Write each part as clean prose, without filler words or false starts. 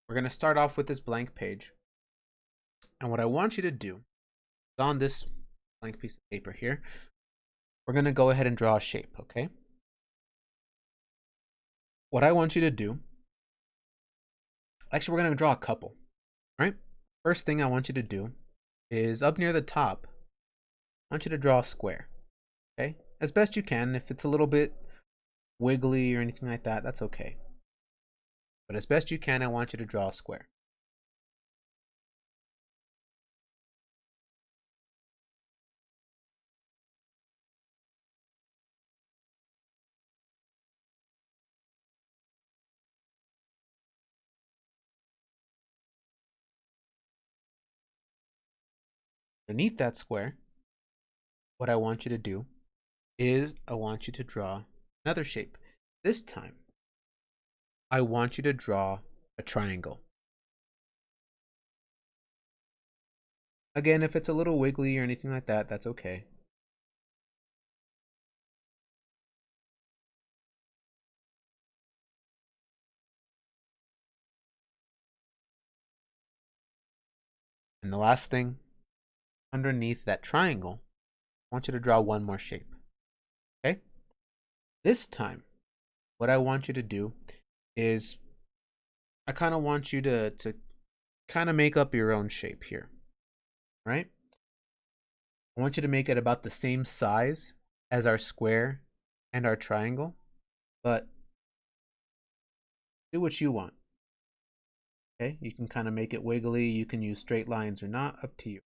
We're going to start off with this blank page. And what I want you to do is on this blank piece of paper here, we're going to go ahead and draw a shape, okay? What I want you to do, actually, we're going to draw a couple, right? First thing I want you to do is up near the top, I want you to draw a square, okay? As best you can. If it's a little bit wiggly or anything like that, that's okay. But as best you can, I want you to draw a square. Underneath that square, what I want you to do is I want you to draw another shape. This time, I want you to draw a triangle. Again, if it's a little wiggly or anything like that, that's okay. And the last thing, underneath that triangle, I want you to draw one more shape. Okay? This time, what I want you to do is I kind of want you to kind of make up your own shape here. Right? I want you to make it about the same size as our square and our triangle, but do what you want. Okay? You can kind of make it wiggly, you can use straight lines or not, up to you.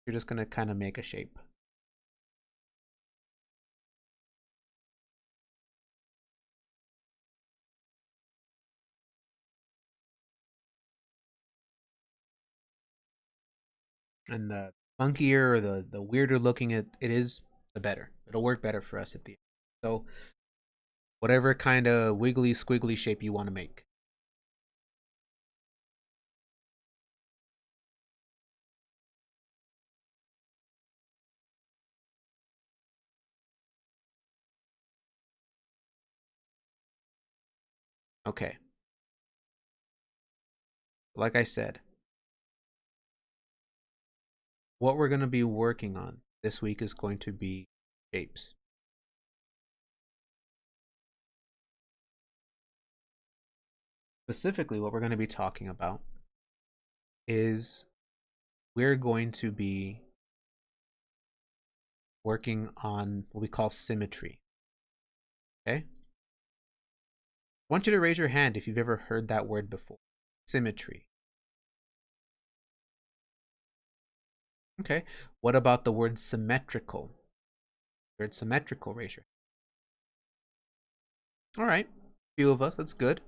You're just going to kind of make a shape. And the funkier or the weirder looking it is, the better. It'll work better for us at the end. So whatever kind of wiggly squiggly shape you want to make. Okay. Like I said, what we're going to be working on this week is going to be shapes. Specifically, what we're going to be talking about is we're going to be working on what we call symmetry. Okay? I want you to raise your hand if you've ever heard that word before. Symmetry. Okay. What about the word symmetrical? Word symmetrical, raise your hand. All right. A few of us, that's good.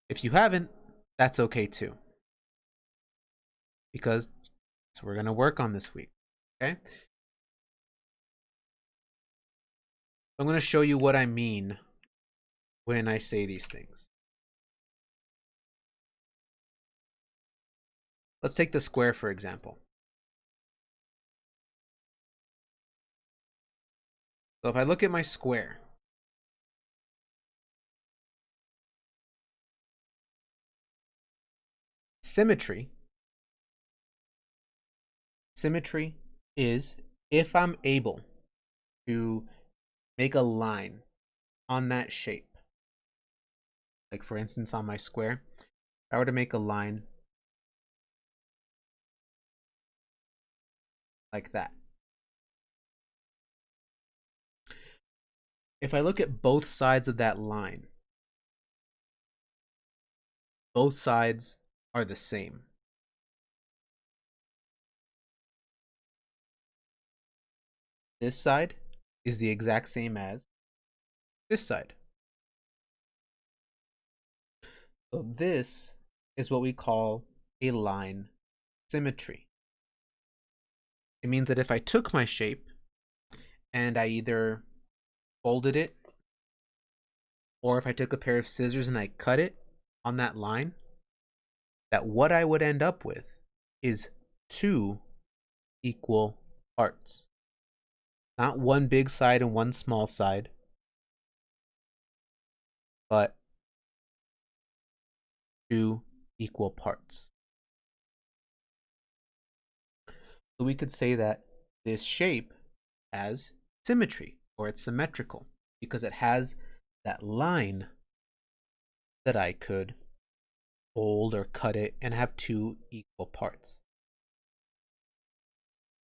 If you haven't, that's okay too. Because that's what we're going to work on this week. Okay? I'm going to show you what I mean when I say these things. Let's take the square, for example. So if I look at my square, symmetry is if I'm able to make a line on that shape. Like for instance, on my square, if I were to make a line like that. If I look at both sides of that line, both sides are the same. This side is the exact same as this side. So this is what we call a line symmetry. It means that if I took my shape and I either folded it, or if I took a pair of scissors and I cut it on that line, that what I would end up with is two equal parts. Not one big side and one small side, but two equal parts. So we could say that this shape has symmetry, or it's symmetrical, because it has that line that I could fold or cut it and have two equal parts.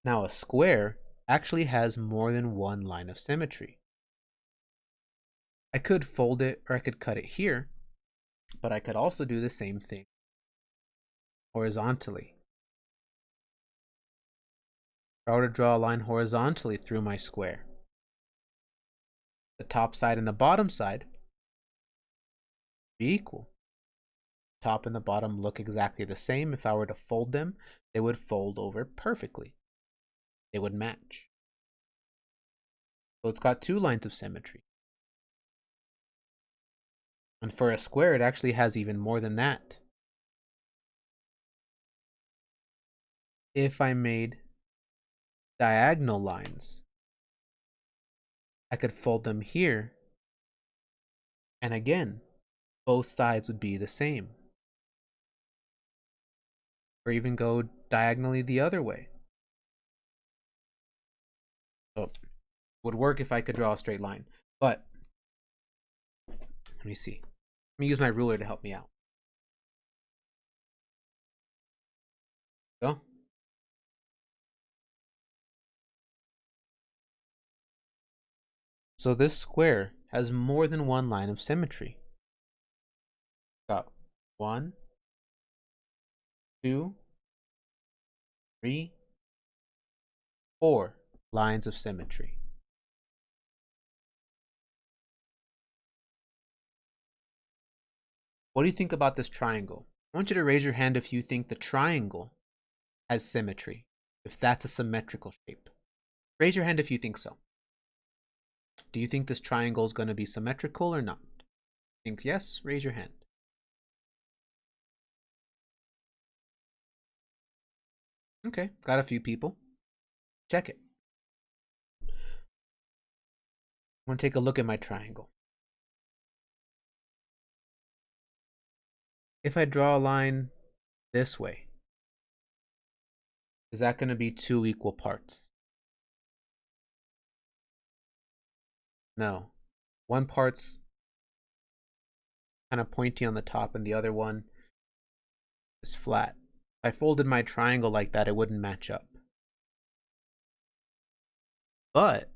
Now a square actually has more than one line of symmetry. I could fold it or I could cut it here, but I could also do the same thing horizontally. If I were to draw a line horizontally through my square, the top side and the bottom side be equal. Top and the bottom look exactly the same. If I were to fold them, they would fold over perfectly. They would match. So it's got two lines of symmetry. And for a square, it actually has even more than that. If I made diagonal lines, I could fold them here, and again, both sides would be the same. Or even go diagonally the other way. So it would work if I could draw a straight line. But let me see. Let me use my ruler to help me out. Go. So this square has more than one line of symmetry. Got 1, 2, 3, 4 lines of symmetry. What do you think about this triangle? I want you to raise your hand if you think the triangle has symmetry, if that's a symmetrical shape. Raise your hand if you think so. Do you think this triangle is going to be symmetrical or not? Think yes? Raise your hand. Okay, got a few people. Check it. I'm going to take a look at my triangle. If I draw a line this way, is that going to be two equal parts? No. One part's kind of pointy on the top and the other one is flat. If I folded my triangle like that, it wouldn't match up. But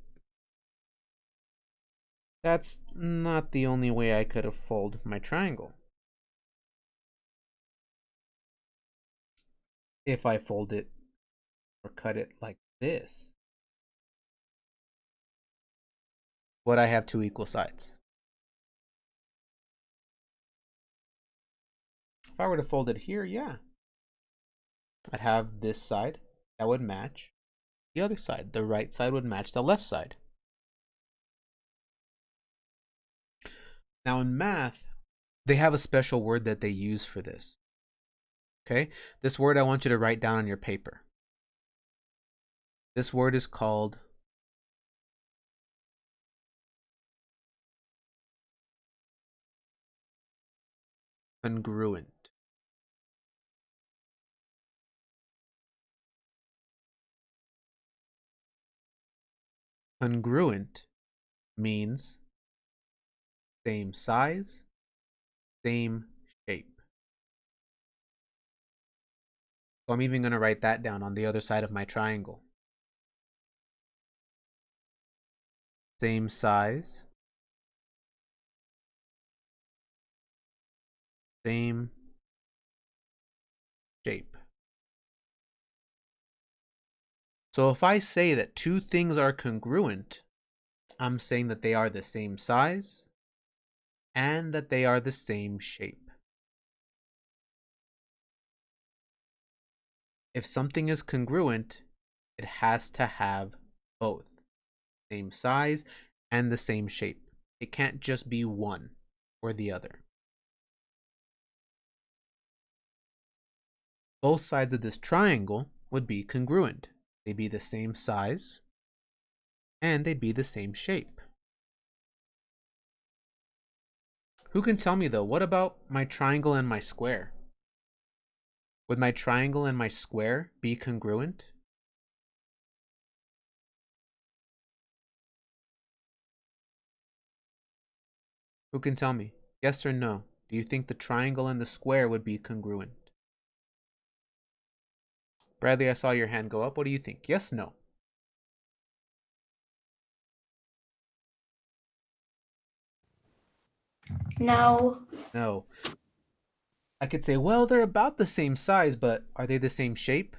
that's not the only way I could have folded my triangle. If I fold it or cut it like this, would I have two equal sides? If I were to fold it here, yeah. I'd have this side that would match the other side. The right side would match the left side. Now in math, they have a special word that they use for this. Okay? This word I want you to write down on your paper. This word is called congruent. Congruent means same size, same shape. So I'm even going to write that down on the other side of my triangle. Same size, same shape. So if I say that two things are congruent, I'm saying that they are the same size and that they are the same shape. If something is congruent, it has to have both same size and the same shape. It can't just be one or the other. Both sides of this triangle would be congruent. They'd be the same size and they'd be the same shape. Who can tell me though, what about my triangle and my square? Would my triangle and my square be congruent? Who can tell me? Yes or no? Do you think the triangle and the square would be congruent? Bradley, I saw your hand go up. What do you think? Yes, no? No. No. I could say, well, they're about the same size, but are they the same shape?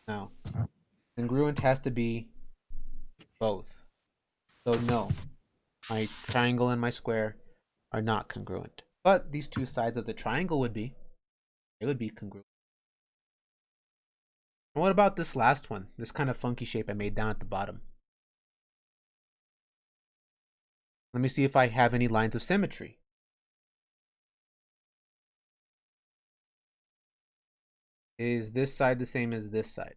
No. Congruent has to be both. So no, my triangle and my square are not congruent. But these two sides of the triangle would be. They would be congruent. And what about this last one? This kind of funky shape I made down at the bottom. Let me see if I have any lines of symmetry. Is this side the same as this side?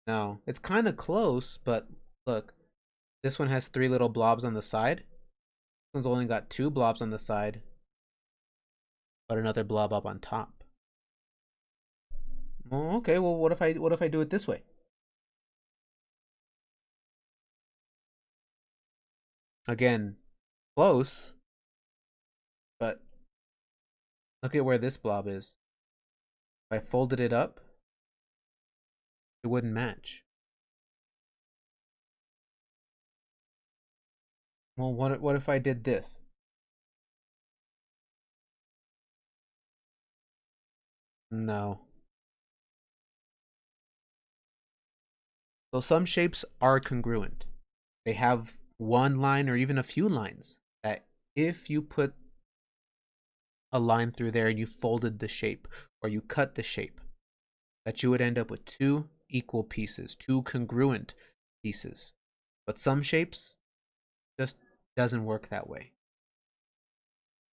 No, it's kind of close, but look, this one has 3 little blobs on the side. This one's only got 2 blobs on the side, but another blob up on top. Well, okay, well what if I do it this way? Again, close, but look at where this blob is. If I folded it up, it wouldn't match. Well, what if I did this? No. So some shapes are congruent. They have one line or even a few lines that if you put a line through there and you folded the shape or you cut the shape, that you would end up with 2 equal pieces, 2 congruent pieces. But some shapes just doesn't work that way.